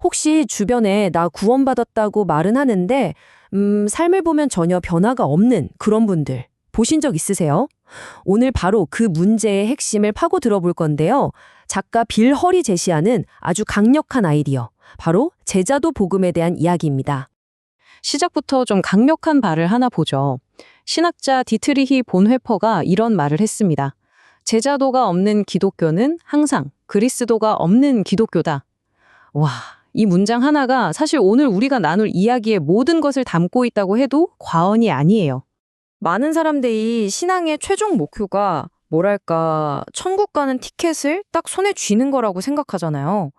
혹시 주변에 나 구원받았다고 말은 하는데, 삶을 보면 전혀 변화가 없는 그런 분들 보신 적 있으세요? 오늘 바로 그 문제의 핵심을 파고 들어볼 건데요. 작가 빌 헐이 제시하는 아주 강력한 아이디어, 바로 제자도 복음에 대한 이야기입니다. 시작부터 좀 강력한 발을 하나 보죠. 신학자 디트리히 본회퍼가 이런 말을 했습니다. 제자도가 없는 기독교는 항상 그리스도가 없는 기독교다. 와, 이 문장 하나가 사실 오늘 우리가 나눌 이야기의 모든 것을 담고 있다고 해도 과언이 아니에요. 많은 사람들이 신앙의 최종 목표가 뭐랄까, 천국 가는 티켓을 딱 손에 쥐는 거라고 생각하잖아요.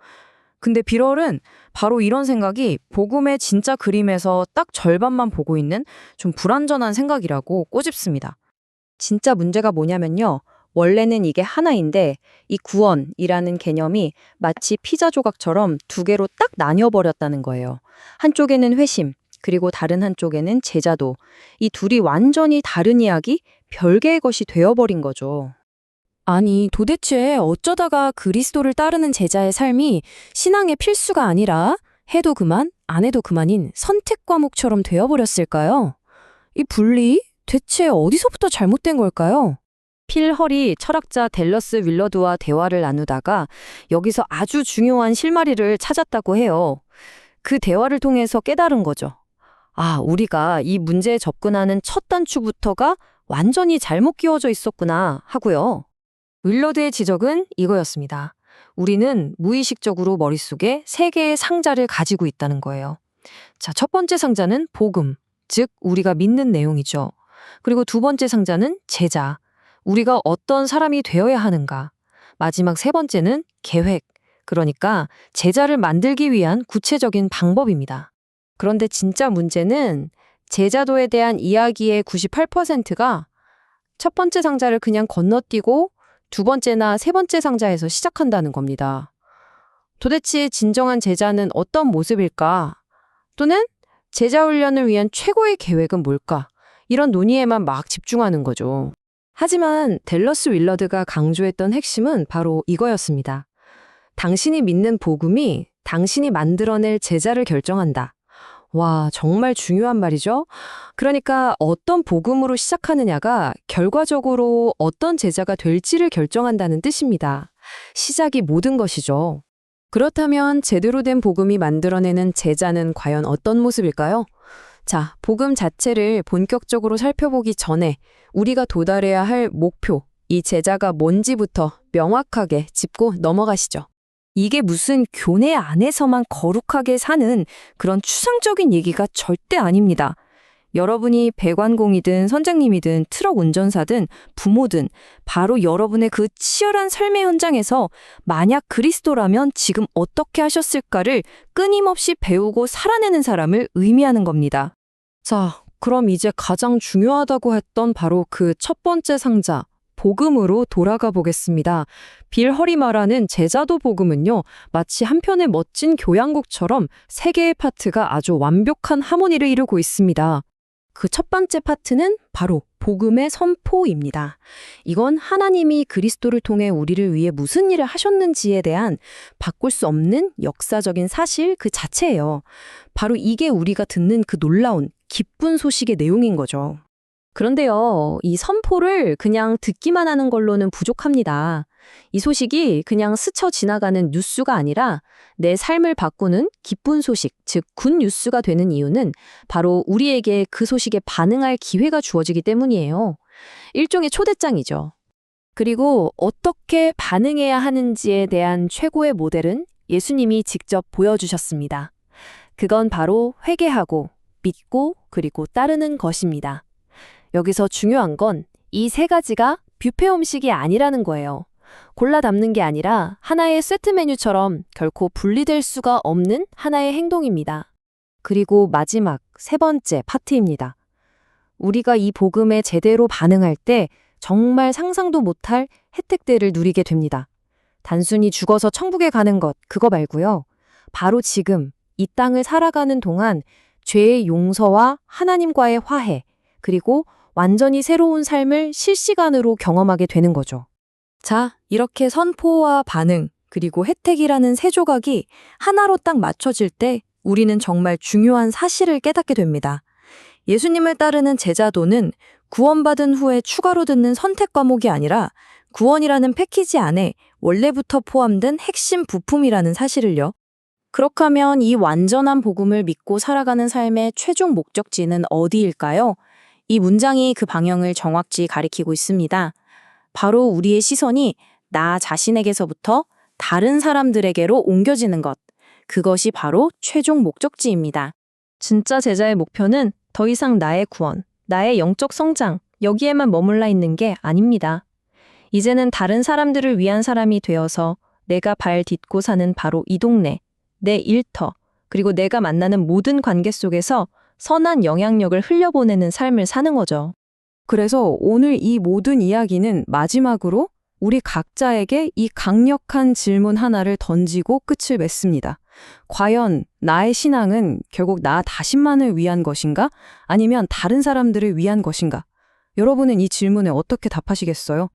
근데 빌럴은 바로 이런 생각이 복음의 진짜 그림에서 딱 절반만 보고 있는 좀 불완전한 생각이라고 꼬집습니다. 진짜 문제가 뭐냐면요. 원래는 이게 하나인데 이 구원이라는 개념이 마치 피자 조각처럼 두 개로 딱 나뉘어버렸다는 거예요. 한쪽에는 회심, 그리고 다른 한쪽에는 제자도. 이 둘이 완전히 다른 이야기, 별개의 것이 되어버린 거죠. 아니, 도대체 어쩌다가 그리스도를 따르는 제자의 삶이 신앙의 필수가 아니라 해도 그만, 안 해도 그만인 선택 과목처럼 되어버렸을까요? 이 분리? 대체 어디서부터 잘못된 걸까요? 필 헐이 철학자 댈러스 윌러드와 대화를 나누다가 여기서 아주 중요한 실마리를 찾았다고 해요. 그 대화를 통해서 깨달은 거죠. 아, 우리가 이 문제에 접근하는 첫 단추부터가 완전히 잘못 끼워져 있었구나 하고요. 윌러드의 지적은 이거였습니다. 우리는 무의식적으로 머릿속에 세 개의 상자를 가지고 있다는 거예요. 자, 첫 번째 상자는 복음, 즉 우리가 믿는 내용이죠. 그리고 두 번째 상자는 제자, 우리가 어떤 사람이 되어야 하는가. 마지막 세 번째는 계획, 그러니까 제자를 만들기 위한 구체적인 방법입니다. 그런데 진짜 문제는 제자도에 대한 이야기의 98%가 첫 번째 상자를 그냥 건너뛰고 두 번째나 세 번째 상자에서 시작한다는 겁니다. 도대체 진정한 제자는 어떤 모습일까? 또는 제자 훈련을 위한 최고의 계획은 뭘까? 이런 논의에만 막 집중하는 거죠. 하지만 댈러스 윌러드가 강조했던 핵심은 바로 이거였습니다. 당신이 믿는 복음이 당신이 만들어낼 제자를 결정한다. 와, 정말 중요한 말이죠. 그러니까 어떤 복음으로 시작하느냐가 결과적으로 어떤 제자가 될지를 결정한다는 뜻입니다. 시작이 모든 것이죠. 그렇다면 제대로 된 복음이 만들어내는 제자는 과연 어떤 모습일까요? 자, 복음 자체를 본격적으로 살펴보기 전에 우리가 도달해야 할 목표, 이 제자가 뭔지부터 명확하게 짚고 넘어가시죠. 이게 무슨 교내 안에서만 거룩하게 사는 그런 추상적인 얘기가 절대 아닙니다. 여러분이 배관공이든 선장님이든 트럭 운전사든 부모든 바로 여러분의 그 치열한 삶의 현장에서 만약 그리스도라면 지금 어떻게 하셨을까를 끊임없이 배우고 살아내는 사람을 의미하는 겁니다. 자, 그럼 이제 가장 중요하다고 했던 바로 그 첫 번째 상자, 복음으로 돌아가 보겠습니다. 빌 헐이 말하는 제자도 복음은요, 마치 한편의 멋진 교향곡처럼 세 개의 파트가 아주 완벽한 하모니를 이루고 있습니다. 그 첫 번째 파트는 바로 복음의 선포입니다. 이건 하나님이 그리스도를 통해 우리를 위해 무슨 일을 하셨는지에 대한 바꿀 수 없는 역사적인 사실 그 자체예요. 바로 이게 우리가 듣는 그 놀라운 기쁜 소식의 내용인 거죠. 그런데요, 이 선포를 그냥 듣기만 하는 걸로는 부족합니다. 이 소식이 그냥 스쳐 지나가는 뉴스가 아니라 내 삶을 바꾸는 기쁜 소식, 즉 굿뉴스가 되는 이유는 바로 우리에게 그 소식에 반응할 기회가 주어지기 때문이에요. 일종의 초대장이죠. 그리고 어떻게 반응해야 하는지에 대한 최고의 모델은 예수님이 직접 보여주셨습니다. 그건 바로 회개하고 믿고 그리고 따르는 것입니다. 여기서 중요한 건 이 세 가지가 뷔페 음식이 아니라는 거예요. 골라 담는 게 아니라 하나의 세트 메뉴처럼 결코 분리될 수가 없는 하나의 행동입니다. 그리고 마지막 세 번째 파트입니다. 우리가 이 복음에 제대로 반응할 때 정말 상상도 못할 혜택들을 누리게 됩니다. 단순히 죽어서 천국에 가는 것, 그거 말고요. 바로 지금 이 땅을 살아가는 동안 죄의 용서와 하나님과의 화해, 그리고 완전히 새로운 삶을 실시간으로 경험하게 되는 거죠. 자, 이렇게 선포와 반응, 그리고 혜택이라는 세 조각이 하나로 딱 맞춰질 때 우리는 정말 중요한 사실을 깨닫게 됩니다. 예수님을 따르는 제자도는 구원받은 후에 추가로 듣는 선택 과목이 아니라 구원이라는 패키지 안에 원래부터 포함된 핵심 부품이라는 사실을요. 그렇다면 이 완전한 복음을 믿고 살아가는 삶의 최종 목적지는 어디일까요? 이 문장이 그 방향을 정확히 가리키고 있습니다. 바로 우리의 시선이 나 자신에게서부터 다른 사람들에게로 옮겨지는 것. 그것이 바로 최종 목적지입니다. 진짜 제자의 목표는 더 이상 나의 구원, 나의 영적 성장, 여기에만 머물러 있는 게 아닙니다. 이제는 다른 사람들을 위한 사람이 되어서 내가 발 딛고 사는 바로 이 동네, 내 일터, 그리고 내가 만나는 모든 관계 속에서 선한 영향력을 흘려보내는 삶을 사는 거죠. 그래서 오늘 이 모든 이야기는 마지막으로 우리 각자에게 이 강력한 질문 하나를 던지고 끝을 맺습니다. 과연 나의 신앙은 결국 나 자신만을 위한 것인가? 아니면 다른 사람들을 위한 것인가? 여러분은 이 질문에 어떻게 답하시겠어요?